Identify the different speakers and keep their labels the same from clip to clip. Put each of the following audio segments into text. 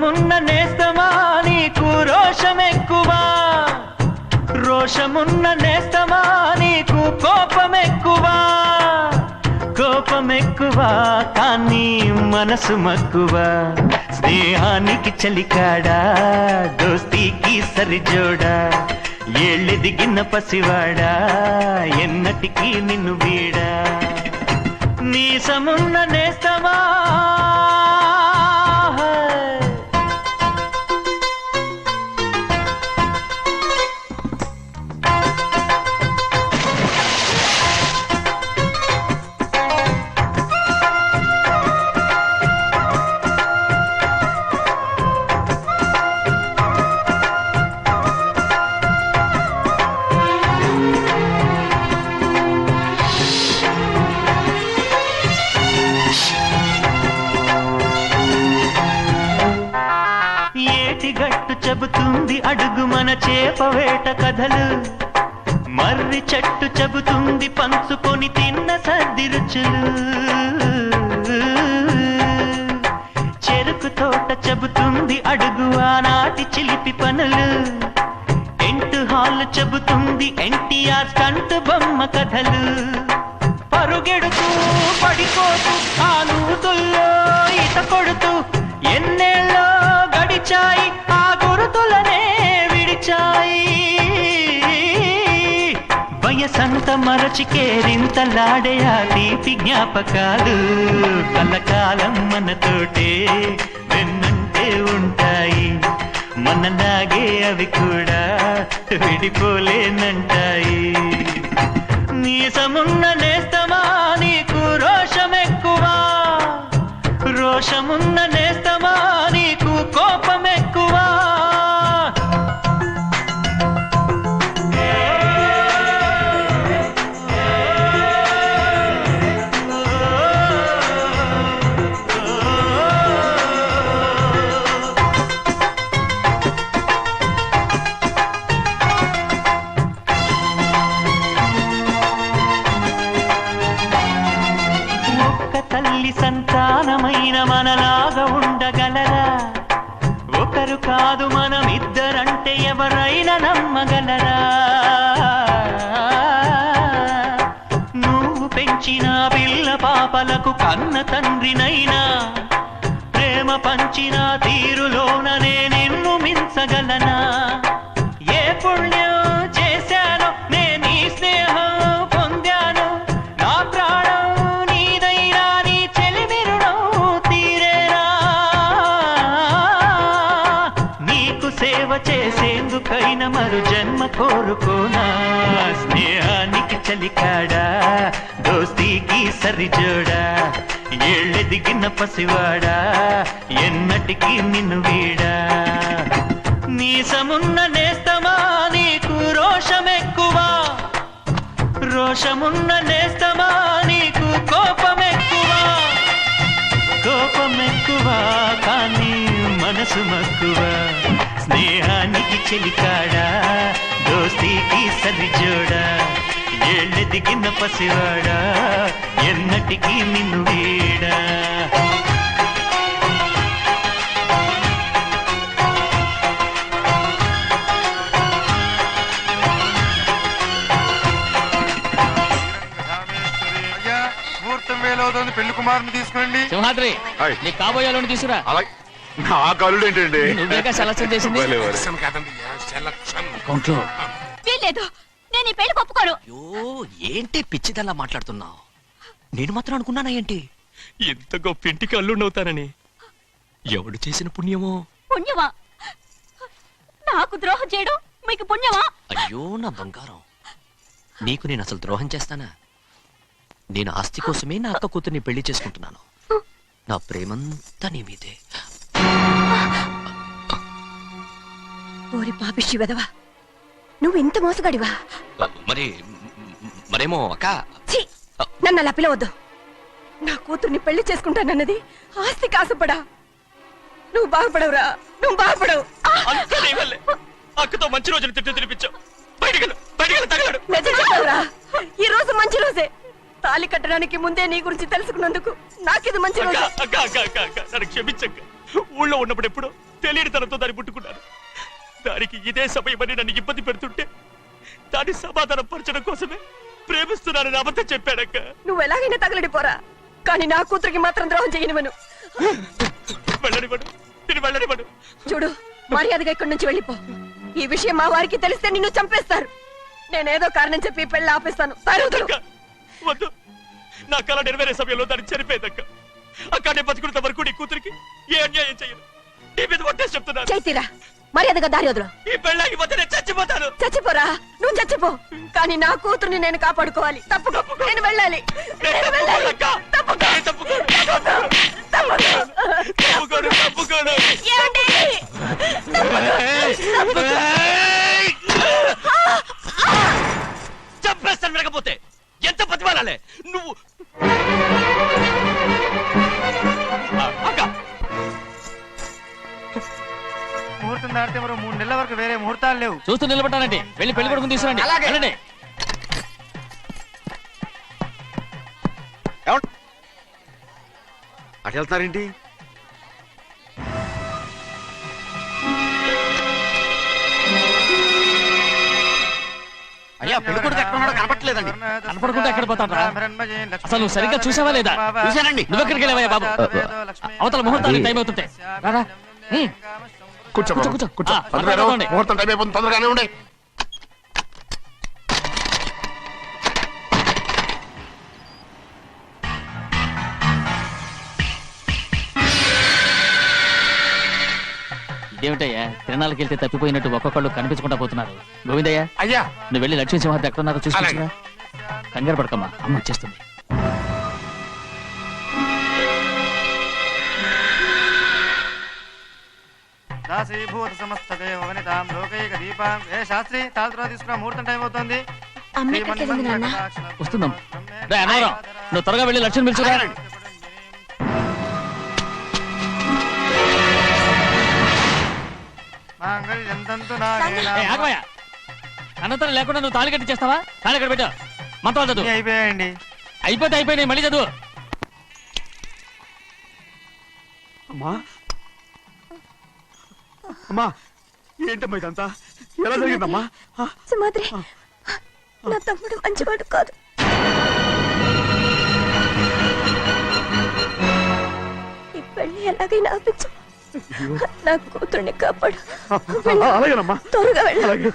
Speaker 1: రోషమున్న నేస్తమా నీకు రోషమెక్కువా, రోషమున్న నేస్తమా నీకు కోపమెక్కువా, కోపమెక్కువా కానీ మనసు మక్కువా. స్నేహానికి చలికాడా దోస్తీకి సరిజోడా, ఏళ్ళెదిగిన పసివాడా ఎన్నటికీ నిన్ను వీడా. నీసమున్న నేస్తమా గట్టు చెబుతుంది అడుగు మన చేపవేట కథలు, మర్రి చెట్టు చెబుతుంది పంచుకొని తిన్న సర్ది రుచులు, చెరుకు తోట చెబుతుంది అడుగు ఆనాటి చిలిపి పనులు, టెంట్ హాల్ చెబుతుంది ఎన్టీఆర్ స్టంట్ బొమ్మ కథలు. పరుగెడుతూ పడిపోతూ ఆ నూతుల్లో ఈత కొడుతూ ఎన్నేళ్ళో గడిచాయి ఆ గురుతులనే విడిచాయి. వయసంత మరచి కేరింతలాడే ఆ తీపి జ్ఞాపకాలు కలకాలం మనతోటే వెన్నంటే ఉంటాయి. మనలాగే అవి కూడా విడిపోలేనంటాయి. నీసమున్న నేస్తమా నీకు రోషమెక్కువా, రోషమున్న నేస్తమా నీకు కోపమెక్కువా. తల్లి సంతానమైన మనలాగా ఉండగలరా, ఒకరు కాదు మనం ఇద్దరంటే ఎవరైనా నమ్మగలరా. నువ్వు పెంచిన పిల్ల పాపలకు కన్న తండ్రినైనా, ప్రేమ పంచిన తీరులోననే నిన్ను మించగలనా. ఏ పుణ్యం చేశానో నేను ఈ స్నేహం పొందాను, నా ప్రాణం నీదైనా నీ చెలిమిరుణం తీరేనా. నీకు సేవ చేసేందుకైనా మరు జన్మ కోరుకోనా. స్నేహానికి చలికాడా దోస్తీకి సరిజోడా, ఏళ్ళెదిగిన పసివాడా ఎన్నటికీ నిన్ను వీడా. నీసమున్న నేస్తమా నీకు రోషమెక్కువా, రోషమున్న నేస్తమా నీకు కోపమెక్కువా, కోపమెక్కువా కానీ మనసు మక్కువా. స్నేహానికి చెలికాడా దోస్తీకి సరిజోడా, ఏళ్ళెదిగిన పసివాడా ఎన్నటికీ నిన్ను వీడా.
Speaker 2: పెళ్లి కుమారుని తీసుకురండి.
Speaker 3: సింహాద్రి నీ కాబోయేలోని తీసుకురా.
Speaker 2: నా కలుడు ఏంటండి?
Speaker 3: నువ్వేగా సెలక్షన్ చేసింది.
Speaker 4: నేను ఈ పెళ్లి ఒప్పుకోను.
Speaker 3: అయ్యో ఏంటి పిచ్చిదల్లా మాట్లాడుతున్నావు? నేను మాత్రం అనుకున్నానా ఏంటి ఇంత గొప్ప ఇంటికి అల్లుండవుతానని? ఎవడు చేసిన పుణ్యమో?
Speaker 4: పుణ్యమా? నాకు ద్రోహం చేయడం మీకు పుణ్యమా?
Speaker 3: అయ్యో నా బంగారం, నీకు నేను అసలు ద్రోహం చేస్తానా? నేను ఆస్తి కోసమే నా అక్క కూతుర్ని పెళ్లి చేసుకుంటున్నాను. నా ప్రేమంతా నీ మీదే.
Speaker 4: ఓరి పాపిష్టి వెదవా, నువ్వు ఇంత మోసగాడివా?
Speaker 3: మరేమో అక్క.
Speaker 4: నన్ను అలా పిలవద్దు. నా కూతుర్ని పెళ్లి చేసుకుంటానన్నది ఆస్తి కాసపడా. నువ్వు బాగుపడవురా, నువ్వు బాగుపడవు.
Speaker 3: అక్కతో మంచి రోజులు తిట్టు తినిపించావు.
Speaker 4: ఈ రోజు మంచి రోజే. తాళి కట్టడానికి ముందే నీ గురించి తెలుసుకున్నందుకు నాకిది మంచి రోజు.
Speaker 3: నన్ను క్షమించక్క. ఊళ్ళో ఉన్నప్పుడు ఎప్పుడు తెలియని తనతో దాన్ని ముట్టుకున్నాను. దానికి ఇదే సమయమని నన్ను ఇబ్బంది పెడుతుంటే దాన్ని సమాధానం పరచడం కోసమే ప్రేమిస్తున్నానని అబద్ధం చెప్పాడక్క.
Speaker 4: నువ్వు ఎలాగైనా తగలడిపోరా, కానీ నా కూతురికి మాత్రం ద్రోహం చేయనివను.
Speaker 3: వెళ్ళనివ్వడు, నేను వెళ్ళనివ్వడు.
Speaker 4: చూడు, మర్యాదగా ఇక్కడి నుంచి వెళ్ళిపో. ఈ విషయం మా వారికి తెలిస్తే నిన్ను చంపేస్తారు. నేనేదో కారణం చెప్పి పెళ్లి ఆపేస్తాను.
Speaker 3: అక్క, వద్దు. నా కళ నెరవేరే సమయంలో దాన్ని చనిపోయిందక్క. అక్కడే బతుకున్నంత వరకు నీ కూతురికి ఏ అన్యాయం చేయను. నీ మీద ఒట్టేసి చెప్తున్నాను.
Speaker 4: చైతీరా, మర్యాదగా దారి వదులు.
Speaker 3: ఈ పెళ్ళాకి వద్ద నేను చచ్చిపోతాను.
Speaker 4: చచ్చిపోరా, నువ్వు చచ్చిపో, కానీ నా కూతుర్ని నేను కాపాడుకోవాలి. తప్పుకో, నేను వెళ్ళాలి. నేను వెళ్ళాలి. తప్పుకో,
Speaker 3: తప్పుకోను, తప్పుకోను.
Speaker 4: ఏమండి?
Speaker 3: చంపేస్తాను. లేకపోతే ఎంత బతిమాలాలే నువ్వు. అక్క,
Speaker 5: ముహూర్తం దాటితే మరో 3 నెలల వరకు వేరే ముహూర్తాలు లేవు.
Speaker 6: చూస్తూ నిలబడ్డానండి. వెళ్ళి పెళ్లి కొడుకుని తీసుకురండి. వెళ్ళండి.
Speaker 2: అటు వెళ్తారేంటి?
Speaker 5: అయ్యా, పెళ్లి కొడుకు ఎక్కడ ఉన్నాడో కనపట్లేదండి.
Speaker 6: కనపడకుండా ఎక్కడ పోతాడ్రా? అసలు నువ్వు సరిగ్గా చూసావా లేదా?
Speaker 5: చూశానండి.
Speaker 6: నువ్వెక్కడికి వెళ్ళావయ్యా బాబు? అవతల ముహూర్తానికి టైం అవుతుంటే రారా.
Speaker 2: కూర్చో
Speaker 6: కూర్చో, కూర్చో.
Speaker 2: కూర్చో.
Speaker 6: ఆ,
Speaker 2: తొందరగా
Speaker 6: పట్టుకోండి.
Speaker 2: ముహూర్తం టైం అయిపోతుంది, తొందరగానే ఉండే.
Speaker 6: ఇదేమిటయ్యా, తిరణాలకు వెళ్తే తప్పిపోయినట్టు ఒక్కొక్కళ్ళు కనిపించకుండా పోతున్నారు. గోవిందయ్య,
Speaker 2: అయ్యా,
Speaker 6: నువ్వు వెళ్ళి లక్ష్మీ సింహార్తి ఎక్కడున్నారో చూసుకుంటున్నా. కంగారు పడకమ్మా, అమ్మ వచ్చేస్తుంది.
Speaker 5: దాసీభూత సమస్త దేవ వనితాం లోకైక దీపాం. ఏ శాస్త్రి, తాళతో తీసుకున్న ముహూర్తం టైం అవుతుంది.
Speaker 6: వస్తున్నాం. రా అన్నవరం, నువ్వు త్వరగా వెళ్ళి లక్ష్మణ్ పిలుచురా. ఆగవయ్యా, అనంతరం లేకుండా నువ్వు తాళి కట్టి చేస్తావా? తాళి కట్టి పెట్టు. మంత్రాలు చదువు.
Speaker 5: అయిపోయాయండి.
Speaker 6: అయిపోతే అయిపోయినాయి, మళ్ళీ చదువు.
Speaker 2: అమ్మా, అమ్మా, ఏంటమ్మా ఇదంతా? ఎలా జరిగిందమ్మా?
Speaker 4: సుమాద్రి, నా తమ్ముడు మంచివాడు కాదు. ఈ పెళ్లి ఎలాగైనా ఆపించు. నా కూతుర్ని కాపాడు.
Speaker 2: అలాగేనమ్మా,
Speaker 4: త్వరగా వెళ్ళు.
Speaker 2: అలాగే.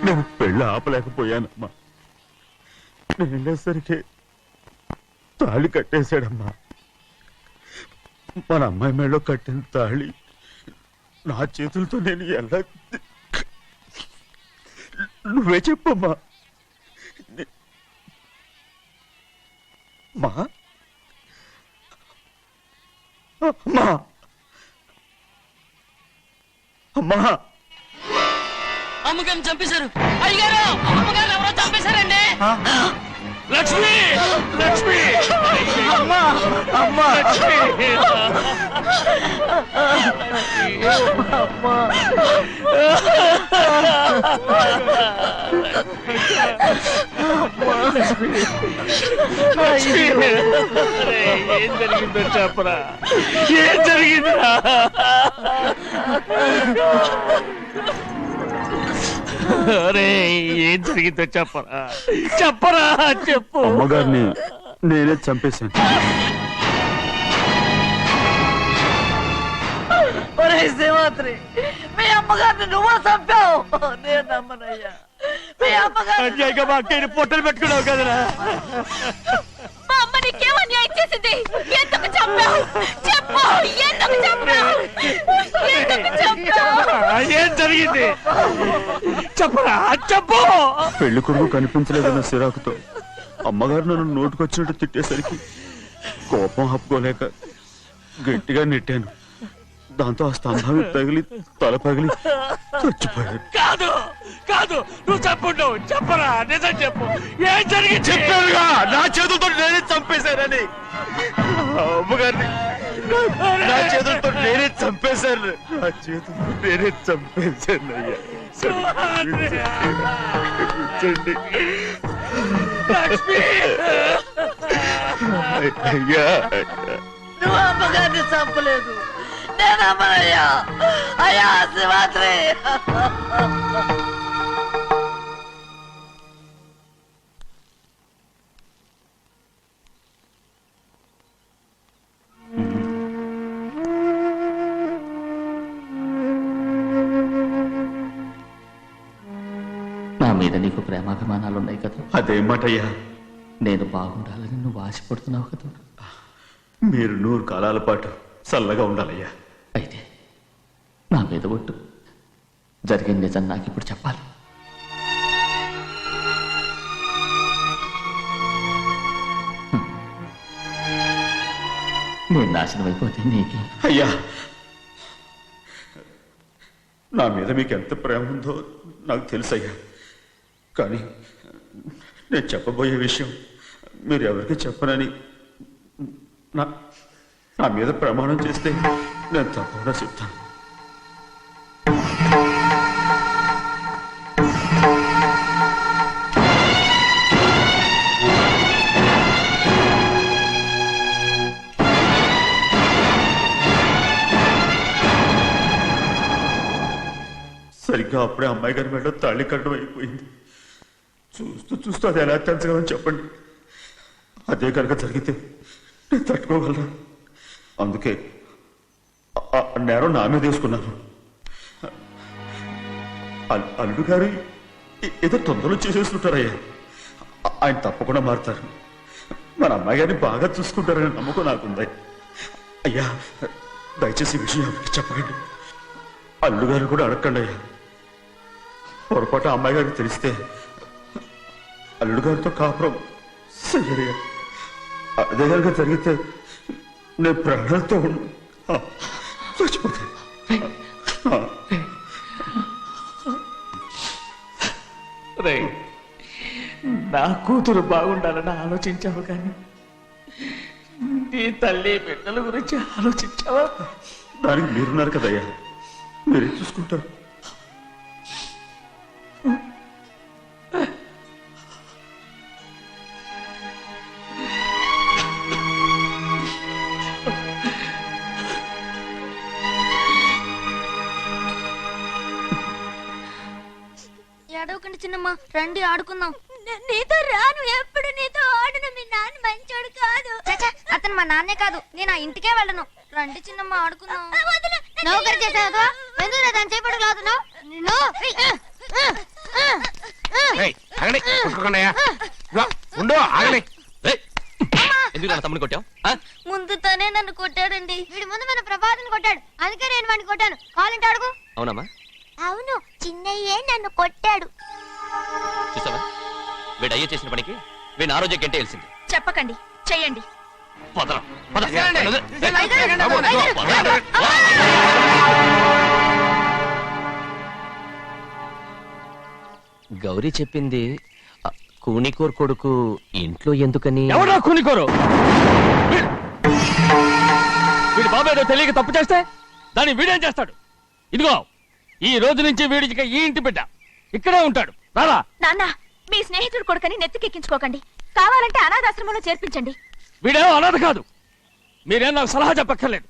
Speaker 2: నేను పెళ్ళి ఆపలేకపోయానమ్మా. నేను వెళ్ళేసరికి తాళి కట్టేశాడమ్మా. మన అమ్మాయి మేడలో కట్టిన తాళి నా చేతులతో నేను ఎలా... నువ్వే చెప్పమ్మా. మా అమ్మా, అమ్మా,
Speaker 6: అమ్మగారిని చంపేశారు. అయ్యారు, అమ్మగారు ఎవరో చంపేశారండి.
Speaker 3: లక్ష్మి, లక్ష్మి,
Speaker 5: అమ్మా, అమ్మా,
Speaker 3: ఏం జరిగిందో చెప్పరా? ఏం జరిగిందిరా? ఏం జరిగిందో చెప్పరా? చెప్పరా, చెప్పు.
Speaker 2: అమ్మగారిని నేనే చంపేశాను.
Speaker 7: శివాత్రి మీ అమ్మగారిని నువ్వు చంపావు. నేను నమ్మనయ్యా. మీ అమ్మగారు
Speaker 6: పొట్టలు పెట్టుకున్నావు కదరా.
Speaker 4: మా అమ్మ నీకేం అన్యాయం చేసింది? ఎందుకు చంపావు? చెప్పు, ఎందుకు చంపావు? ఎందుకు చంపావు?
Speaker 6: ఏం జరిగింది చెప్పరా, చెప్పు.
Speaker 2: పెళ్లి కొడుకు కనిపించలేదన్న సిరాకుతో అమ్మగారు నన్ను నోటుకొచ్చినట్టు తిట్టేసరికి కోపం హప్పుకోలేక గట్టిగా నెట్టాను. దాంతో ఆ స్తంభాన్ని తగిలి తల పగిలి చచ్చిపోయాడు.
Speaker 6: కాదు కాదు, నువ్వు చెప్పుండవు. చెప్పరా, నిజం చెప్పు. ఏం జరిగింది?
Speaker 2: చెప్పారుగా, నా చేతులతో నేనే చంపేశానని. అమ్మగారిని నా చేతులతో నేనే చంపేశాను. నా చేతులతో నేనే చంపేశాను అయ్యా. కూర్చోండి.
Speaker 6: లక్ష్మి,
Speaker 2: అయ్యా
Speaker 7: నువ్వు అమ్మగారిని చంపలేదు. నేను అమ్మనయ్యా. అయ్యా శివాత్రి.
Speaker 8: నా మీద నీకు ప్రేమాభిమానాలు ఉన్నాయి కదా.
Speaker 2: అదేమాటయ్యా,
Speaker 8: నేను బాగుండాలని నువ్వు ఆశపడుతున్నావు కదా.
Speaker 2: మీరు 100 కాలాల పాటు చల్లగా ఉండాలయ్యా.
Speaker 8: అయితే నా మీద ఒట్టు. జరిగిన నిజం నాకు ఇప్పుడు చెప్పాలి. నేను నాశనం అయిపోతే నీకే.
Speaker 2: అయ్యా, నా మీద మీకు ఎంత ప్రేమ ఉందో నాకు తెలుసయ్యా. కానీ నేను చెప్పబోయే విషయం మీరు ఎవరికి చెప్పనని నా మీద ప్రమాణం చేస్తే నేను తప్పకుండా చెప్తాను. సరిగ్గా అప్పుడే అమ్మాయి గారి మెడలో తాళి కట్టడం అయిపోయింది. చూస్తూ చూస్తూ అది ఎలా తెంచగలని చెప్పండి. అదే కనుక జరిగితే నేను తట్టుకోగలరా? అందుకే ఆ నేరం నా మీద తీసుకున్నాను. అల్లుడు గారు ఏదో తొందరలో చేసేస్తుంటారయ్యా. ఆయన తప్పకుండా మారుతారు. మన అమ్మాయి గారిని బాగా చూసుకుంటారని నమ్మకం నాకుంది. అయ్యా, దయచేసి ఈ విషయం ఎవరికి చెప్పకండి. అల్లుడు గారు కూడా అడగండి అయ్యా. పొరపాటు అమ్మాయి గారికి తెలిస్తే అల్లుడు గారితో కాపురం సరియా. అదే కనుక జరిగితే నేను ప్రాణాలతో చచ్చిపోతాను.
Speaker 6: నా కూతురు బాగుండాలని ఆలోచించావు, కానీ నీ తల్లి బిడ్డల గురించి ఆలోచించావా?
Speaker 2: దానికి మీరున్నారు కదయ్యా, మీరే చూసుకుంటారు.
Speaker 9: ఏడవకండి చిన్నమ్మ, రండి ఆడుకుందాం. నీతో రాను, ఎప్పుడు నీతో ఆడను. మీ నాన్న మంచోడు కాదు. అతను మా నాన్నే కాదు, నేను ఆ ఇంటికే వెళ్ళను. రండి చిన్నమ్మ ఆడుకుందాం. నౌకరు చేసావు ఎందుకు దాని చేపడు లాదున్నావు?
Speaker 3: ఎందుకు నా తమ్ముని కొట్టావు?
Speaker 9: ముందు తనే నన్ను కొట్టాడండి. వీడి ముందు మన ప్రభాతం కొట్టాడు, అందుకే నేను వాడిని కొట్టాను. కావాలంటే అడుగు.
Speaker 3: అవునమ్మా?
Speaker 9: అవును, చిన్నయ్యే నన్ను కొట్టాడు.
Speaker 3: చూసావా, వీడు అయ్యే చేసిన పనికి వీడిని ఆ రోజే గంటే తెలిసింది.
Speaker 4: చెప్పకండి, చెయ్యండి.
Speaker 3: గౌరీ చెప్పింది కూనికోర్ కొడుకు ఇంట్లో ఎందుకని.
Speaker 6: ఎవరా కూనికోరు? వీడి బాబు ఏదో తెలియక తప్పు చేస్తే దాన్ని వీడేం చేస్తాడు? ఇదిగో, ఈ రోజు నుంచి వీడికి ఈ ఇంటి బిడ్డ ఇక్కడే ఉంటాడు. రారా.
Speaker 4: నాన్న, మీ స్నేహితుడు కొడుకని నెత్తికెక్కించుకోకండి. కావాలంటే అనాథాశ్రమంలో చేర్పించండి.
Speaker 6: వీడేమో అనాథ కాదు. మీరేం నాకు సలహా చెప్పక్కర్లేదు.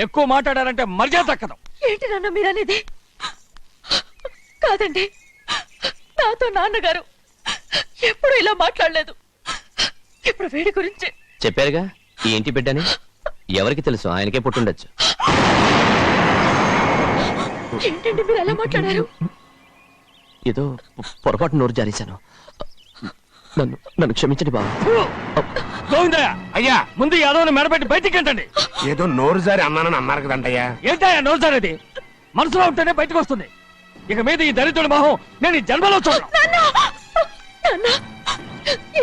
Speaker 6: ఎక్కువ మాట్లాడారంటే మర్యాద దక్కదు.
Speaker 4: ఏంటి నాన్న మీరనేది? కాదండి, నాతో నాన్నగారు ఎప్పుడు ఇలా మాట్లాడలేదు. ఇప్పుడు వీడి గురించి
Speaker 3: చెప్పారుగా ఈ ఇంటి బిడ్డని. ఎవరికి తెలుసు, ఆయనకే పుట్టుండొచ్చు.
Speaker 4: ఏంటండి మీరు అలా మాట్లాడారు?
Speaker 3: ఏదో పొరపాటు నోరు జారేశాను. నన్ను క్షమించండి బాబు.
Speaker 6: గోవిందయ్య అయ్యా, ముందు యాదవ్ని మెడపెట్టి బయటికి ఏంటండి.
Speaker 10: ఏదో నోరు జారి అన్నానని అన్నారు కదంటయ్యా.
Speaker 6: ఏంటయ్యా నోరు జారేది? మనసులో ఉంటేనే బయటకు వస్తుంది. ఇక మీద ఈ దరిద్రుడి మొహం నేను ఈ జన్మలో చూడను.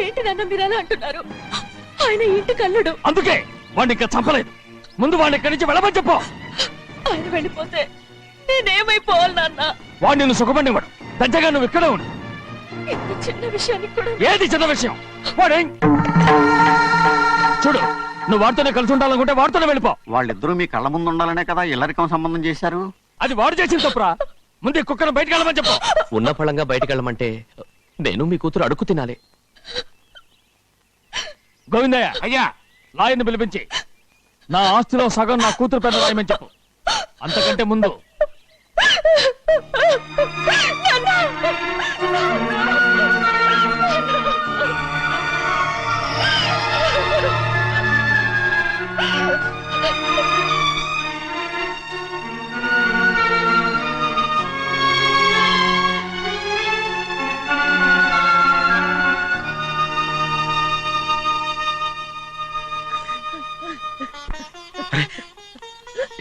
Speaker 4: ఏంటి నాన్న మీరు అలా అంటున్నారు? ఆయన ఇంటి కల్లుడు.
Speaker 6: అందుకే వాడిని ఇంకా చంపలేదు. ముందు వాడిని ఇక్కడి నుంచి వెళ్ళమని చెప్పు.
Speaker 4: ఆయన వెళ్ళిపోతే నేనేమైపోవాలి నాన్న?
Speaker 6: వాడు నిన్ను సుఖపడివాడు. పెద్దగా నువ్వు ఇక్కడే ఉండు.
Speaker 4: ఇంత చిన్న విషయానికి కూడా
Speaker 6: ఏది చిన్న విషయం? వాడేం చూడు, నువ్వు వాడితోనే కలిసి ఉండాలనుకుంటే వాడితోనే వెళ్ళిపో.
Speaker 5: వాళ్ళిద్దరూ మీ కళ్ళ ముందు ఉండాలనే కదా ఇల్లరికం సంబంధం చేశారు.
Speaker 6: అది వాడు చేసిన తప్పురా. ముందు ఈ కుక్కను బయటకు వెళ్ళమని చెప్పు.
Speaker 3: ఉన్న ఫలంగా బయటకు వెళ్ళమంటే నేను మీ కూతురు అడుగు తినాలి.
Speaker 6: గోవిందయ్య అయ్యా, లాయర్ని పిలిపించి నా ఆస్తిలో సగం నా కూతురు పెద్ద రాయమని చెప్పు. అంతకంటే ముందు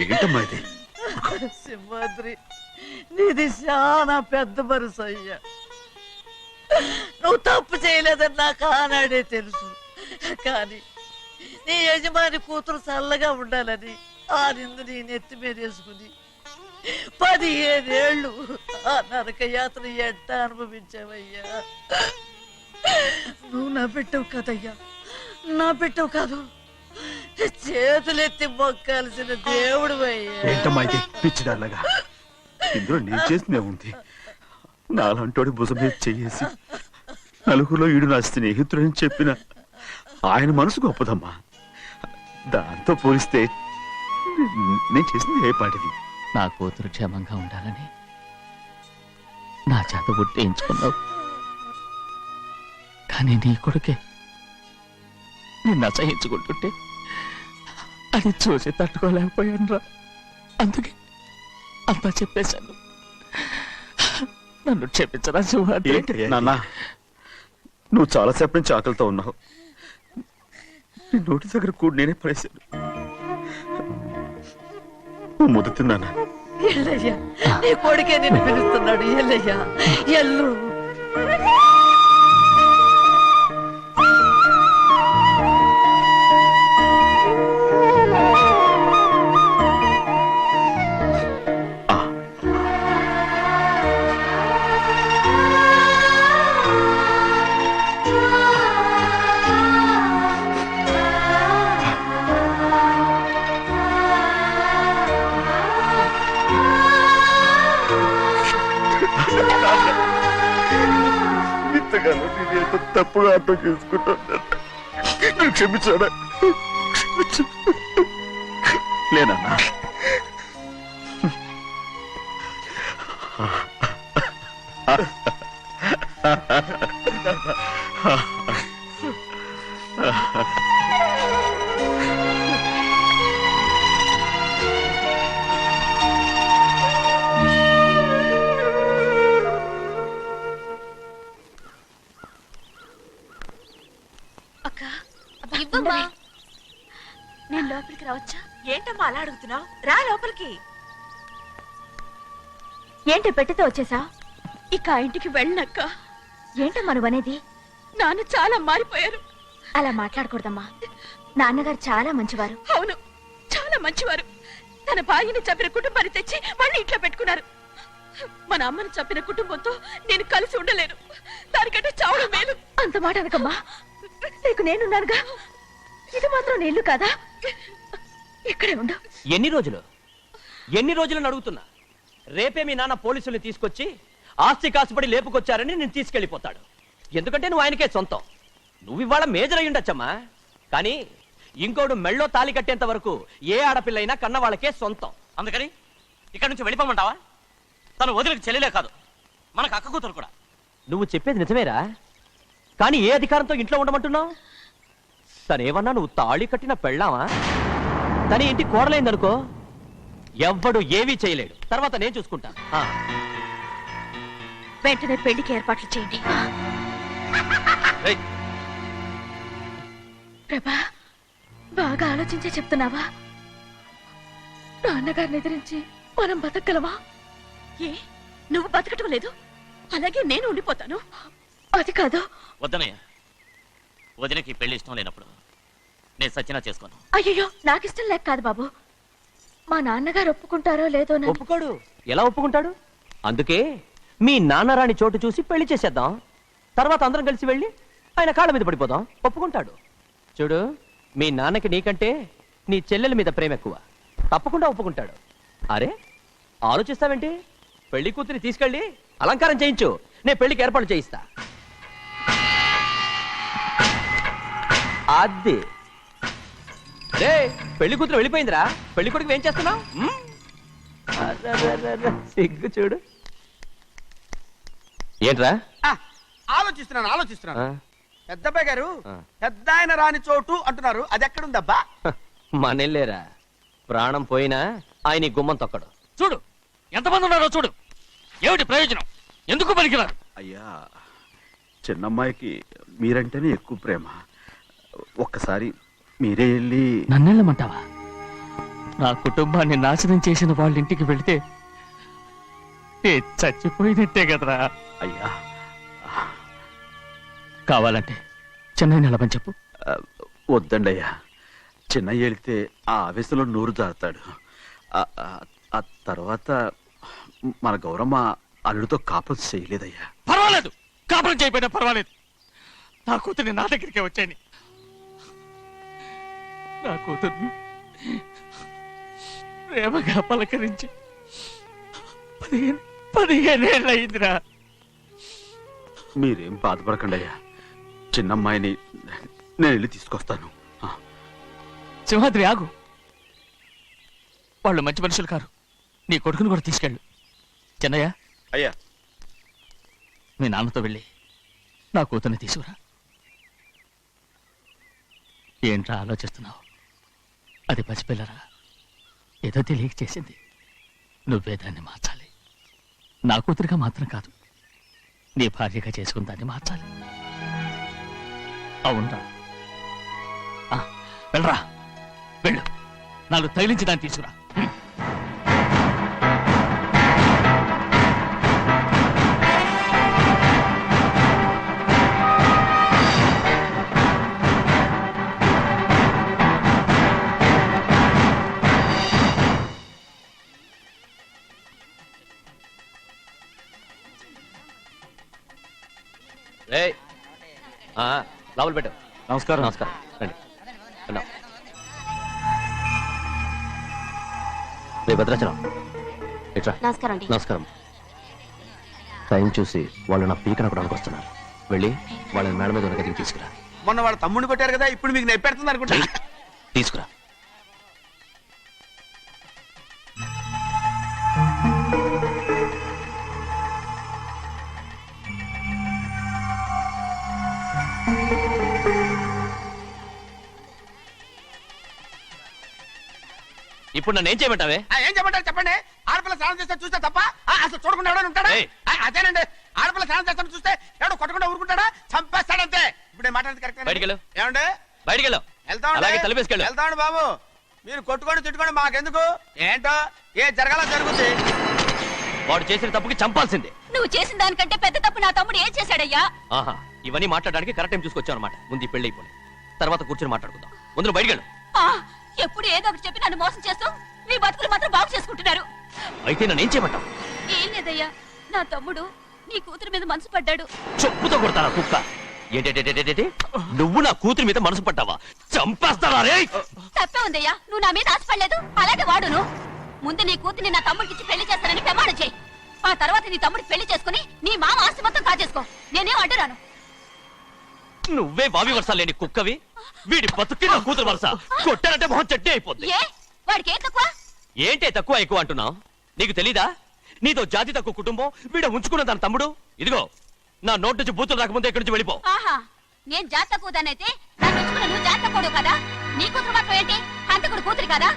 Speaker 2: ఏంటమ్మా ఇది?
Speaker 7: సింహాద్రి, నీది చాలా పెద్ద మనసు అయ్యా. నువ్వు తప్పు చేయలేదని నాకు ఆనాడే తెలుసు. కానీ నీ యజమాని కూతురు చల్లగా ఉండాలని ఆ నిందు నీ నెత్తి మీద వేసుకుని 15 ఏళ్ళు ఆ నరక యాత్ర ఎట్ట అనుభవించావయ్యా. నువ్వు నా పెట్టవు కదయ్యా, నా పెట్టవు కాదు, చేతులెత్తి మొక్కాల్సిన దేవుడు అయ్యా.
Speaker 2: ఏంటమ్మా ఇది పిచ్చిదారులాగా? ఇందులో నేను చేసినే ఉంది. నాలంటోడి భుజం మీద చెయ్యేసి నలుగురిలో ఈడు నా స్నేహితుడని చెప్పిన ఆయన మనసు గొప్పదమ్మా. దాంతో పోలిస్తే నేను చేసింది ఏ పాటిది?
Speaker 8: నా కూతురు క్షేమంగా ఉండాలని నా చేత గుర్తించుకున్నావు. కానీ నీ కొడుకే నిన్ను అసహించుకుంటుంటే అది చూసి తట్టుకోలేకపోయాను రా. అందుకే అంతా చెప్పేశాను. నన్ను క్షమించరా సింహాద్రి.
Speaker 2: నాన్న, నువ్వు చాలాసేపు నుంచి ఆకలితో ఉన్నావు. నీ నోటి దగ్గర కూడా నేనే పడేశాను. నువ్వు ముద్దు తిన్నానా?
Speaker 7: ఎల్లయ్యా, నీ కొడుకే నిన్ను పిలుస్తున్నాడు. ఎల్లయ్యా, ఎల్లు.
Speaker 2: ఇంతగానో నేను ఎంత తప్పుగా అర్థం చేసుకుంటాను. నువ్వు క్షమించాడా? లేనన్నా.
Speaker 9: ఇవ్వమ్మా.
Speaker 4: నేను లోపలికి రావచ్చా? ఏంటమ్మా అలా అడుగుతున్నావు? రా లోపలికి. ఏంటి పెట్టితో వచ్చేసా? ఇక ఆ ఇంటికి వెళ్ళనక్క. ఏంటమ్మా నువ్వనేది? నాన్న చాలా మారిపోయారు. అలా మాట్లాడకూడదమ్మా. నాన్నగారు చాలా మంచివారు. అవును, చాలా మంచివారు. తన భార్యని చంపిన కుటుంబాన్ని తెచ్చి మళ్ళీ ఇంట్లో పెట్టుకున్నారు. మన అమ్మని చంపిన కుటుంబంతో నేను కలిసి ఉండలేను. దానికంటే చావడం మేలు. అంత మాట అనకమ్మా. నీకు నేనున్నానుగా. ఇది మాత్రం నీళ్లు కాదా? ఇక్కడే ఉండు.
Speaker 3: ఎన్ని రోజులను అడుగుతున్నా. రేపే మీ నాన్న పోలీసుల్ని తీసుకొచ్చి ఆస్తి కాసుపడి లేపుకొచ్చారని నేను తీసుకెళ్లిపోతాడు. ఎందుకంటే నువ్వు ఆయనకే సొంతం. నువ్వు ఇవాళ మేజర్ అయి ఉండొచ్చమ్మా. కానీ ఇంకోడు మెళ్ళో తాళి కట్టేంత వరకు ఏ ఆడపిల్లైనా కన్న వాళ్ళకే సొంతం.
Speaker 11: అందుకని ఇక్కడి నుంచి వెళ్ళిపోమంటావా? తను వదిలికి చెల్లెలే కాదు, మనకు అక్క కూతురు కూడా.
Speaker 3: నువ్వు చెప్పేది నిజమేరా. కానీ ఏ అధికారంతో ఇంట్లో ఉండమంటున్నావు? తనేమన్నా నువ్వు తాళి కట్టిన పెళ్ళావా? తన ఇంటి కోడలైందనుకో, ఎవ్వడు ఏమీ చేయలేడు. తర్వాత నేను చూసుకుంటాను.
Speaker 4: వెంటనే పెళ్లికి ఏర్పాట్లు చేయండి. ప్రభా, బాగా ఆలోచించే చెప్తున్నావా? నాన్నగారిని ఎదిరించి మనం బతకగలవా? ఏ, నువ్వు బతకటం లేదు, అలాగే నేను ఉండిపోతాను. అది కాదు.
Speaker 11: వద్దనయ్య, వదినకి పెళ్లి ఇష్టం లేనప్పుడు నేను సచ్చినా చేసుకోను.
Speaker 4: అయ్యో, నాకిష్టం లేక కాదు బాబు, మా నాన్నగారు ఒప్పుకుంటారో లేదో.
Speaker 3: ఒప్పుకోడు. ఎలా ఒప్పుకుంటాడు? అందుకే మీ నాన్నరాని చోటు చూసి పెళ్లి చేసేద్దాం. తర్వాత అందరం కలిసి వెళ్ళి ఆయన కాళ్ళ మీద పడిపోదాం. ఒప్పుకుంటాడు. చూడు, మీ నాన్నకి నీకంటే నీ చెల్లెల మీద ప్రేమ ఎక్కువ. తప్పకుండా ఒప్పుకుంటాడు. అరే, ఆలోచిస్తావేంటి? పెళ్లి కూతురిని తీసుకెళ్ళి అలంకారం చేయించు, నేను పెళ్లికి ఏర్పాటు చేయిస్తా. అది రే, పెళ్లి కూతురు వెళ్ళిపోయిందిరా. పెళ్లి కొడుకు ఏం చేస్తున్నావు? సిగ్గు చూడు. ఏంట్రా?
Speaker 12: ఆలోచిస్తున్నాను. పెద్దబ్బాయి గారు పెద్ద ఆయన రాని చోటు అంటున్నారు, అది ఎక్కడుందబ్బా?
Speaker 3: మనెళ్ళేరా, ప్రాణం పోయినా ఆయన ఈ గుమ్మం తొక్కడు.
Speaker 6: చూడు ఎంతమంది ఉన్నారో చూడు. ఏమిటి ప్రయోజనం? ఎందుకు పనికిరారు?
Speaker 2: అయ్యా, చిన్నమ్మాయికి మీరంటేనే ఎక్కువ ప్రేమ. ఒక్కసారి మీరే వెళ్ళి.
Speaker 6: నన్నెళ్ళమంటావా? నా కుటుంబాన్ని నాశనం చేసిన వాళ్ళ ఇంటికి వెళితే చచ్చిపోయినట్టే కదరా.
Speaker 2: అయ్యా,
Speaker 6: కావాలంటే చెన్నై నిలబని చెప్పు.
Speaker 2: వద్దండి అయ్యా, చిన్నయ్య వెళితే ఆ ఆవేశంలో నోరు జారుతాడు. ఆ తర్వాత మన గౌరమ్మ అల్లుడితో కాపురం చేయలేదయ్యా.
Speaker 6: పర్వాలేదు, కాపురం చేయకపోయినా పర్వాలేదు. నా కూతుర్ని నా దగ్గరికే వచ్చాయని. నా కూతుర్ని ప్రేమగా పలకరించి 15 ఏళ్ళు అయిందిరా.
Speaker 2: మీరేం బాధపడకండి అయ్యా, చిన్నమ్మాయిని నేను వెళ్ళి తీసుకొస్తాను.
Speaker 6: సింహాద్రి ఆగు. వాళ్ళు మంచి మనుషులు కారు. నీ కొడుకుని కూడా తీసుకెళ్ళు. చెన్నయ్య,
Speaker 2: అయ్యా,
Speaker 6: మీ నాన్నతో వెళ్ళి నా కూతుర్ని తీసుకురా. ఏంట్రా ఆలోచిస్తున్నావు? అది పసిపిల్లరా, ఏదో తెలియక చేసింది. నువ్వే దాన్ని మార్చాలి. నా కూతురిగా మాత్రం కాదు, నీ భార్యగా చేసుకుని దాన్ని మార్చాలి. అవునరా? వెళ్ళరా, వెళ్ళు. నాలుగు తగిలించి దాన్ని తీసుకురా.
Speaker 3: లోపల పెట్టు.
Speaker 2: నమస్కారం.
Speaker 3: నమస్కారం. రండి. రే భద్రాచలం, ఇట్రా.
Speaker 9: నమస్కారం.
Speaker 3: నమస్కారం. టైం చూసి వాళ్ళు నా పీకన కూడా వస్తున్నారు. వెళ్ళి వాళ్ళని మేడ మీద ఉన్న గదికి తీసుకురా.
Speaker 12: మొన్న వాళ్ళ తమ్ముడిని కొట్టారు కదా, ఇప్పుడు మీకు నెప్పెడుతుంది అనుకుంటా.
Speaker 3: తీసుకురా. ఇప్పుడు నన్ను ఏం చేయమంటావే?
Speaker 12: ఏం చెప్పంటారు చెప్పండి. ఆడపిల్ల స్నానం చేస్తే చూస్తే తప్ప అసలు చూడకుండా ఎవడో ఉంటాడా? అదేనండి, ఆడపిల్ల స్నానం చేస్తాను చూస్తే ఎవడో కొట్టకుండా ఊరుకుంటాడా? చంపేస్తాడంతే. ఇప్పుడు మాట్లాడేది కరెక్ట్.
Speaker 3: బయటికి వెళ్ళు.
Speaker 12: ఏమండి?
Speaker 3: బయటికి వెళ్ళు.
Speaker 12: వెళ్తామండి బాబు. మీరు కొట్టుకొని తిట్టుకోండి, మాకెందుకు? ఏంటో ఏ జరగాలో జరుగుతుంది.
Speaker 3: వాడు చేసిన తప్పుకి చంపాల్సిందే.
Speaker 4: నువ్వు చేసిన దానికంటే పెద్ద తప్పు నా తమ్ముడు ఏం చేశాడయ్యా?
Speaker 3: ఆహా, ఇవన్నీ మాట్లాడడానికి కరెక్ట్ టైం చూసుకొచ్చావు అనమాట. ముందు ఈ పెళ్లి అయిపోయి తర్వాత కూర్చొని మాట్లాడుకుందాం. ముందు బయటికి వెళ్ళు.
Speaker 4: ఎప్పుడు ఏదో ఒకటి చెప్పి నన్ను మోసం చేస్తూ మీ బతుకులు మాత్రం బాగు చేసుకుంటున్నారు.
Speaker 3: అయితే నన్ను ఏం చేయమంటావు?
Speaker 4: ఏం లేదయ్యా, నా తమ్ముడు నీ కూతురు మీద మనసు పడ్డాడు.
Speaker 3: చెప్పుతో కొడతారా కుక్క? ఏంటేంటి, నువ్వు నా కూతురి మీద మనసు పడ్డావా? చంపేస్తారా రే?
Speaker 4: తప్పే ఉందయ్యా, నువ్వు నా మీద ఆశపడలేదు, అలాగే వాడును. ముందు నీ కూతుర్ని నా తమ్ముడికి పెళ్లి చేస్తానని ప్రమాణం చేయి. ఆ తర్వాత నీ తమ్ముడికి పెళ్లి చేసుకుని నీ మామ ఆస్తి మొత్తం కాజేసుకో. నేనేం అడ్డురాను.
Speaker 3: నువ్వే వావి వరుస లేని కుక్కవి. వీడి బతుక్కి నా కూతురు వరుస. కొట్టారంటే మొహం చెడ్డే అయిపోద్ది.
Speaker 4: వాడికి ఏం తక్కువ?
Speaker 3: ఏంటే తక్కువ ఎక్కువ అంటున్నావు? నీకు తెలీదా? నీతో జాతి తక్కువ కుటుంబం వీడ ఉంచుకున్న తన తమ్ముడు. ఇదిగో, నా నోటి నుంచి బూతులు రాకముందే ఇక్కడి నుంచి వెళ్ళిపో.
Speaker 4: ఆహా, నేను జాతి తక్కువదానైతే నన్ను ఉంచుకున్న నువ్వు జాతి తక్కువడు కదా? నీ కూతురు మాత్రం ఏంటి, హంతకుడు కూతురు కదా?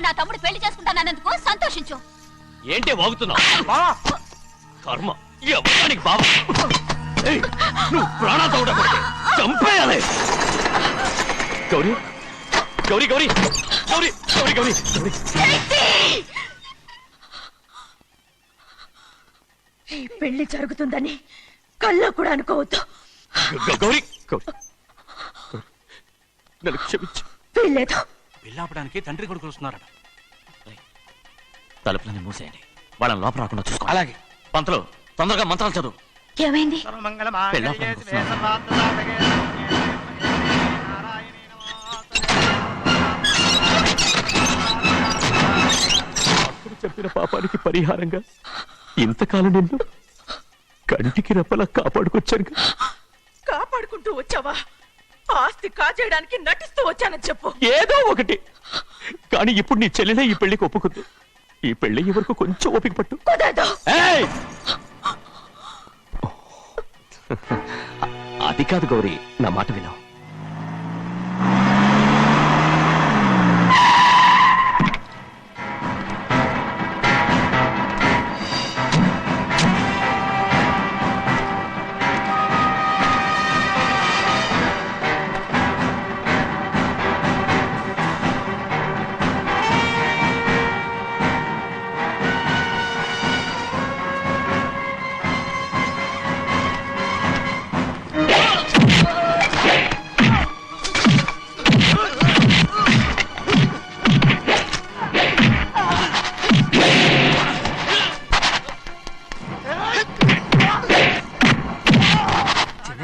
Speaker 4: నా తమ్ముడు పెళ్లి చేసుకుంటానన్నందుకు సంతోషించు.
Speaker 3: ఏంటి వాగుతున్నావు? కర్మ ఎవరికి బాబా నువ్వు ప్రాణాలతో ఉండకూడదు, చంపేయాలి. గౌరీ గౌరీ గౌరీ గౌరీ గౌరీ గౌరీ
Speaker 4: ఈ పెళ్లి జరుగుతుందని కల్లో కూడా అనుకోవద్దు.
Speaker 3: గౌరీ గౌరీ నన్ను క్షమించు.
Speaker 4: వీల్లేదు.
Speaker 11: పెళ్ళాపడానికి తండ్రి కొడుకులు వస్తున్నారట.
Speaker 3: తలుపులని మూసేయండి, వాళ్ళని లోపల రాకుండా చూసుకో.
Speaker 11: అలాగే.
Speaker 3: పంతులు తొందరగా మంత్రాలు చదువు.
Speaker 4: ఏమైంది?
Speaker 3: అప్పుడు చెప్పిన పాపానికి పరిహారంగా ఇంతకాలం నిన్ను కంటికి రెప్పలా కాపాడుకొచ్చాను.
Speaker 7: కాపాడుకుంటూ వచ్చావా? ఆస్తి కాజేయడానికి నటిస్తూ వచ్చానని చెప్పు.
Speaker 3: ఏదో ఒకటి, కానీ ఇప్పుడు నీ చెల్లెలే ఈ పెళ్లికి ఒప్పుకుంది. ఈ పెళ్లి వరకు కొంచెం ఓపిక పట్టు. ఏయ్! అది కాదు గౌరీ, నా మాట విను.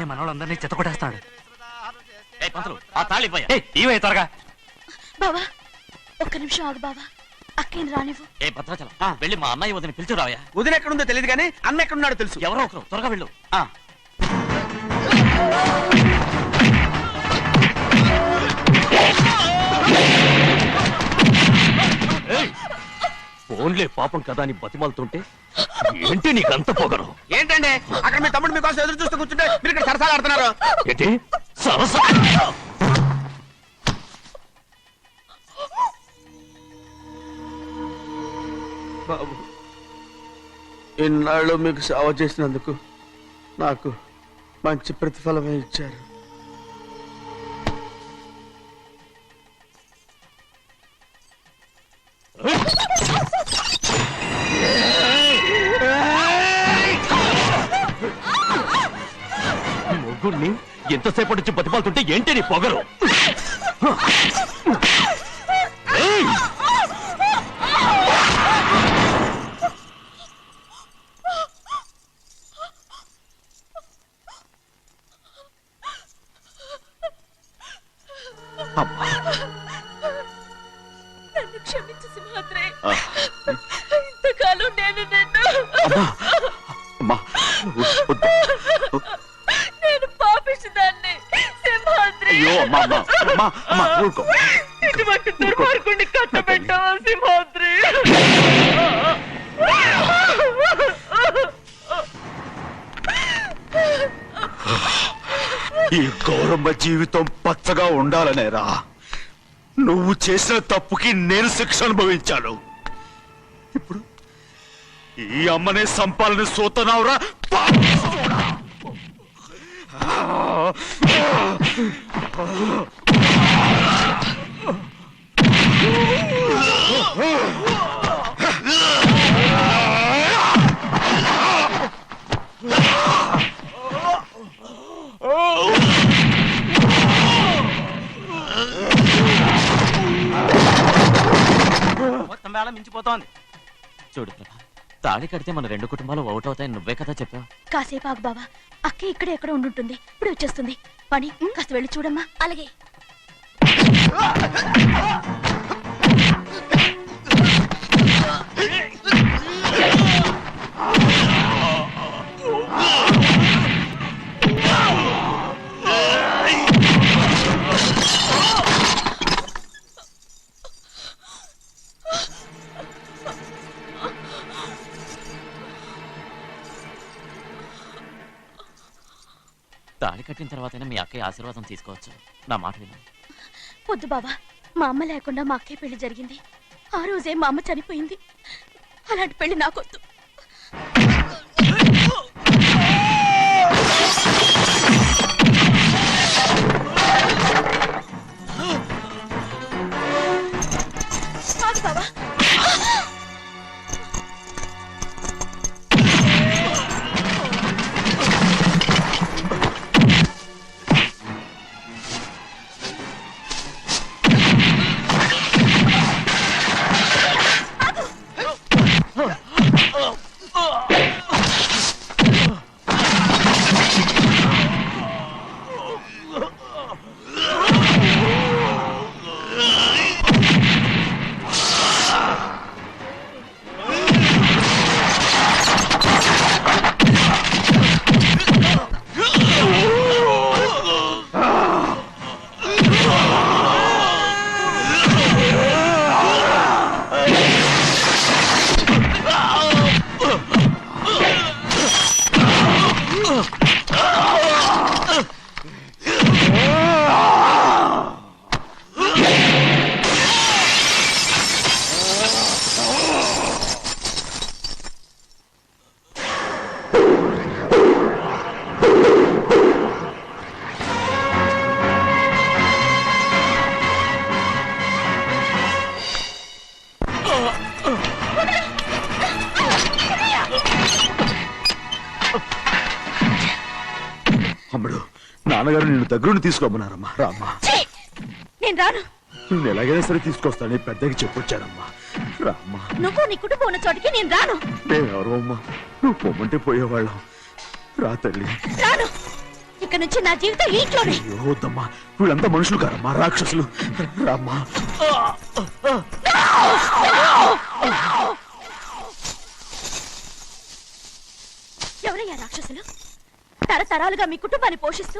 Speaker 11: మనోళ్ళందరినీ చెత్తకొట్టేస్తాడు.
Speaker 3: ఆ తాళి ఇవే త్వరగా.
Speaker 4: బావా ఒక్క నిమిషం ఆగు బావా, అక్కేం రానివ్వు.
Speaker 3: ఏ భద్రాచలం వెళ్ళి మా అన్నయ్య వదిన పిలిచిరావయ్యా.
Speaker 12: వదిన ఎక్కడుందో తెలియదు కానీ అన్న ఎక్కడున్నాడో తెలుసు.
Speaker 3: ఎవరో ఒకరు త్వరగా వెళ్ళు. ఫోన్లే పాపం కదా అని బతిమాలుతుంటే ఏంటి నీకంత పొగరు?
Speaker 12: ఏంటండి అక్కడ మీ తమ్ముడు మీకోసం ఎదురు చూస్తూ కూర్చుంటే మీరు ఇక్కడ సరసాలు ఆడుతున్నారు.
Speaker 3: ఏంటి సరసా?
Speaker 12: బాబు, ఇన్నాళ్ళు మీకు సేవ చేసినందుకు నాకు మంచి ప్రతిఫలమే ఇచ్చారు.
Speaker 3: ముగ్గురిని ఎంతసేపటి నుంచి బతిమాలుతుంటే ఏంటి నీ పొగరు?
Speaker 7: నన్ను క్షమించు సింహాద్రి. ఇంతకాలం నేను నేను పాపిస్తుదాన్ని సింహాద్రి. ఇటువంటి దుర్మార్గుడిని కట్టబెట్టావా సింహాద్రి?
Speaker 2: ఈ గౌరమ్మ జీవితం పచ్చగా ఉండాలనేరా నువ్వు చేసిన తప్పుకి నేను శిక్ష అనుభవించాను. ఇప్పుడు ఈ అమ్మనే సంపాలని సోతనావురా.
Speaker 11: మొత్తం వేళ మించిపోతోంది.
Speaker 3: చూడు ప్రభా, తాళి కడితే మన రెండు కుటుంబాలు అవుతాయని నువ్వే కదా చెప్పావు.
Speaker 4: కాసేపు ఆగు బావా, అక్కే ఇక్కడే ఎక్కడ ఉండుంటుంది, ఇప్పుడు వచ్చేస్తుంది. పని కాస్త వెళ్ళి చూడమ్మా. అలాగే.
Speaker 3: తాళి కట్టిన తర్వాతైనా మీ అక్కయ్య ఆశీర్వాదం తీసుకోవచ్చు. నా మాట విను.
Speaker 4: వద్దు బావా, మా అమ్మ లేకుండా మా అక్కయ్య పెళ్లి జరిగింది. ఆ రోజే మా అమ్మ చనిపోయింది. అలాంటి పెళ్లి నాకొద్దు. బావా,
Speaker 2: అమ్ముడు, నాన్నగారు నిన్ను దగ్గరుండి తీసుకోమన్నారమ్మా. రామ్మా.
Speaker 4: నేను రాను.
Speaker 2: నువ్వు ఎలాగైనా సరే తీసుకొస్తానని పెద్దకి చెప్పొచ్చానమ్మా. రామ్మా.
Speaker 4: నువ్వు నీ కుటుంబం ఉన్న చోటికి నేను రాను.
Speaker 2: మేమెవరు అమ్మా? నువ్వు పొమ్మంటే పోయేవాళ్ళం. రా తల్లి.
Speaker 4: రాను. ఇక నుంచి నా జీవితం ఇంట్లోనే.
Speaker 2: అయ్యో వద్దమ్మా, వీళ్ళంతా మనుషులు కారమ్మా, రాక్షసులు. రామ్మా.
Speaker 4: ఎవరయ్యా రాక్షసులు? తరతరాలుగా మీ కుటుంబాన్ని పోషిస్తూ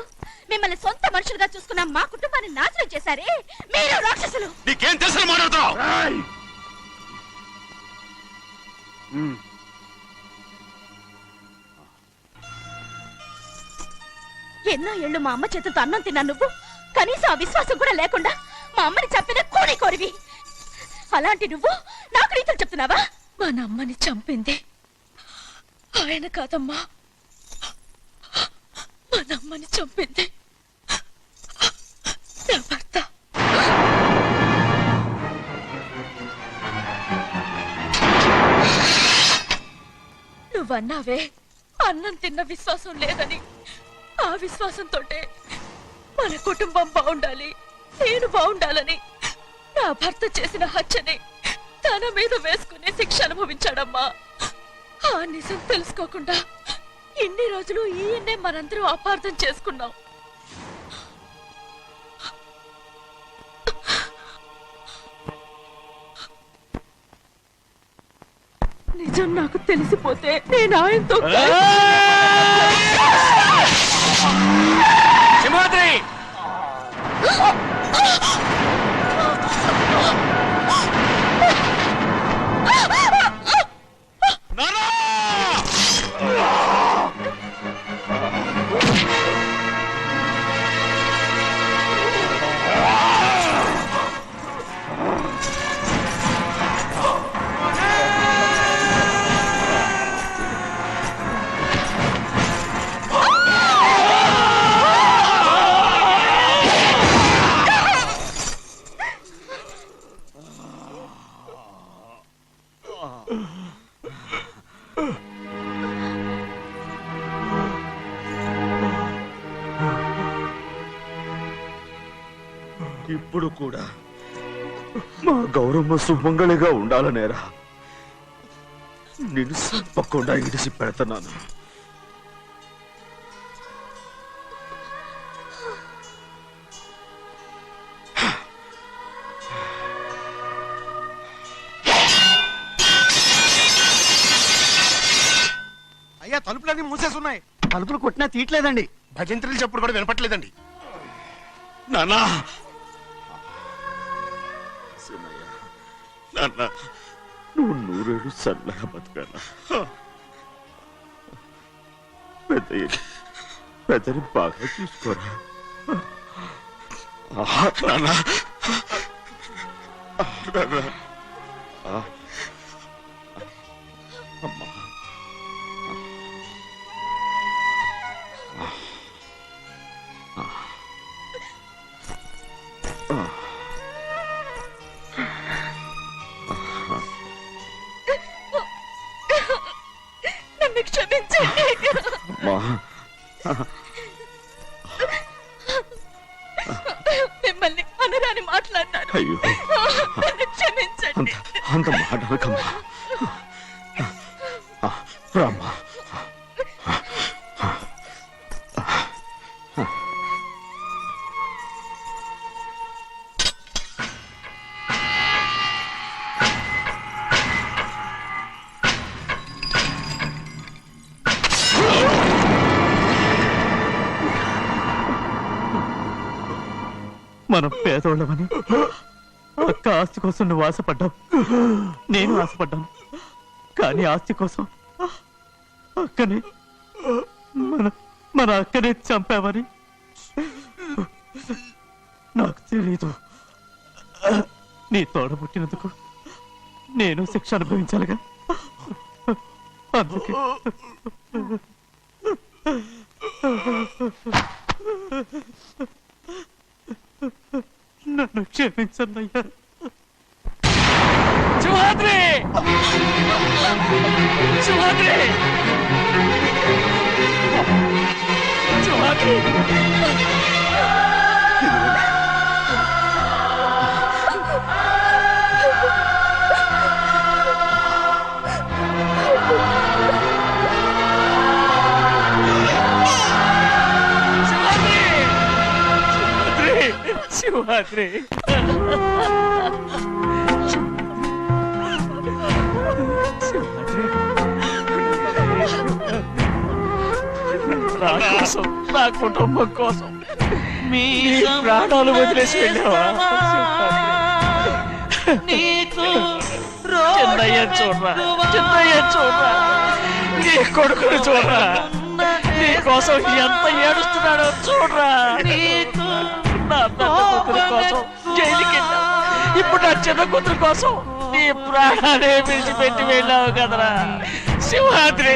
Speaker 4: మిమ్మల్ని సొంత మనుషులుగా చూసుకున్న మా కుటుంబాన్ని నాశనం చేశారే మీరు రాక్షసులు.
Speaker 12: నీకేం తెలుసు మాట్లాడుతున్నావు?
Speaker 4: ఎన్నో ఏళ్ళు మా అమ్మ చేతులతో అన్నం తిన్నా నువ్వు కనీసం ఆ విశ్వాసం కూడా లేకుండా మా అమ్మని చంపిన కోడి కోరివి. అలాంటి నువ్వు నాకు రీతులు చెప్తున్నావా? మా అమ్మని చంపింది ఆయన కాదమ్మా, మా అమ్మని చంపింది నా భర్త. నువ్వన్నావే అన్నం తిన్న విశ్వాసం లేదని. ఆ విశ్వాసంతో మన కుటుంబం బాగుండాలి, నేను బాగుండాలని నా భర్త చేసిన హత్యని తన మీద వేసుకునే శిక్ష అనుభవించాడమ్మా. ఆ నిజం తెలుసుకోకుండా ఇన్ని రోజులు ఈయన్నే మనందరం అపార్థం చేసుకున్నాం. నిజం నాకు తెలిసిపోతే నేను ఆయనతో
Speaker 12: సింహాద్రి!
Speaker 2: ఇప్పుడు కూడా మా గౌరమ్మ సుమంగళిగా ఉండాలనేరా నేను తప్పకుండా ఇడిసి పెడతాను.
Speaker 12: అయ్యా, తలుపులన్నీ మూసేసున్నాయి.
Speaker 5: తలుపులు కొట్టినా తీయట్లేదండి.
Speaker 12: భజంత్రులు చెప్పుడు కూడా వినపట్లేదండి.
Speaker 2: నాన్నా, నాన్న, నువ్వు నూరేళ్ళు చల్లగా బతకాలా? పెద్దని బాగా చూసుకోరా. నాన్న, అమ్మా.
Speaker 4: నన్ను క్షమించండి. మిమ్మల్ని అనరాని మాట్లాడినాను.
Speaker 2: అయ్యో,
Speaker 4: నన్ను క్షమించండి.
Speaker 2: అంత మాట అనకమ్మా. రామ్మా.
Speaker 6: మనం పేదోళ్ళమని అక్క ఆస్తి కోసం నువ్వు ఆశపడ్డావు, నేను ఆశపడ్డాను. కానీ ఆస్తి కోసం అక్కని మన అక్కనే చంపావని నాకు తెలీదు. నీ తోడబుట్టినందుకు నేను శిక్ష అనుభవించాలిగా. అందుకే నన్ను క్షమించన్నయ్యా.
Speaker 11: శివాద్రి! శివాద్రి! శివాద్రి! శివాద్రి! నా కోసం, నా కుటుంబం కోసం మీ ప్రాణాలు వదిలేసి వెళ్ళావా? చిన్నయ్య చూడరా, చిన్నయ్య చూడరా, నీ కొడుకుని చూడరా, నీ కోసం ఎంత ఏడుస్తున్నాడో చూడరా. నా పెద్ద కూతురు కోసం జైలుకి వెళ్ళావు, ఇప్పుడు నా చిన్న కూతురు కోసం నీ ప్రాణాలే విడిచిపెట్టి వెళ్ళావు కదరా. శివాద్రి!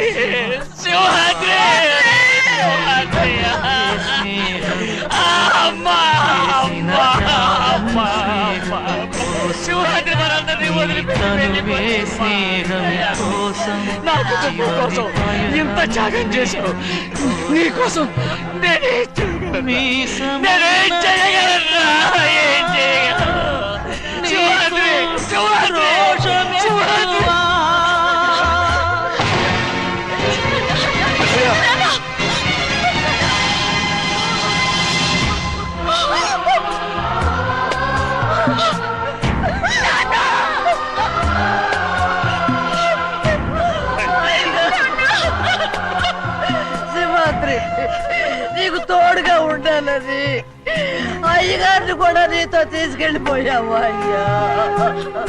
Speaker 11: శివాద్రి! శివాద్రి! అమ్మా! అమ్మా! అమ్మా! శివాద్రి మనందరినీ వదిలిపెట్టి నా కుటుంబం కోసం ఇంత త్యాగం చేశావు. నీ కోసం నేనేం చేయగలరా? ఏం చేయగలరా? శివాద్రి! శివాద్రి! శివాద్రి!
Speaker 7: శివాద్రి, నీకు తోడుగా ఉండాలని అయ్యగారిని కూడా నీతో తీసుకెళ్ళిపోయావు. అయ్యా,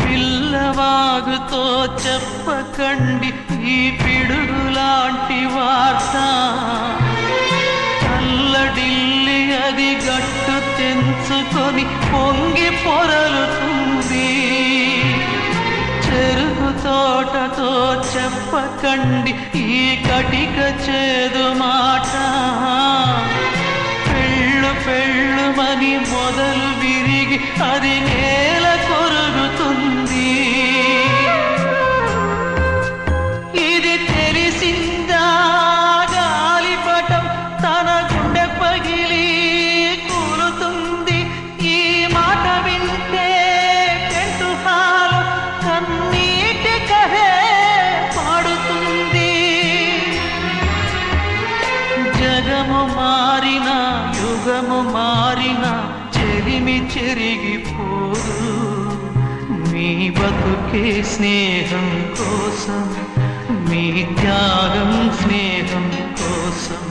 Speaker 1: పిల్లవాగుతో చెప్పకండి ఈ పిడుగులాంటి వార్త, చల్లడిల్లి అది గట్టు తెంచుకొని పొంగి పొరలుతుంది. చెరుకు తోటతో చెప్పకండి ఈ కటిక చేదు మాట, పెళ్ళుమని మొదలు విరిగి అది నేల కొరుగుతుంది. ఇది తెలిసిందా గాలిపటం తన గుండె పగిలి కూలుతుంది. ఈ మాట వింటే పెంటుహాలు కన్నీటి కహే పాడుతుంది. జగము మారిన యుగము మారిన చెలిమి చెరిగిపోదు. మీ బతుకే స్నేహం కోసం, మీ త్యాగం స్నేహం కోసం,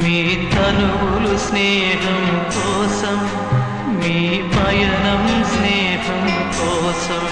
Speaker 1: మీ తనువులు స్నేహం కోసం, మీ పయనం స్నేహం కోసం.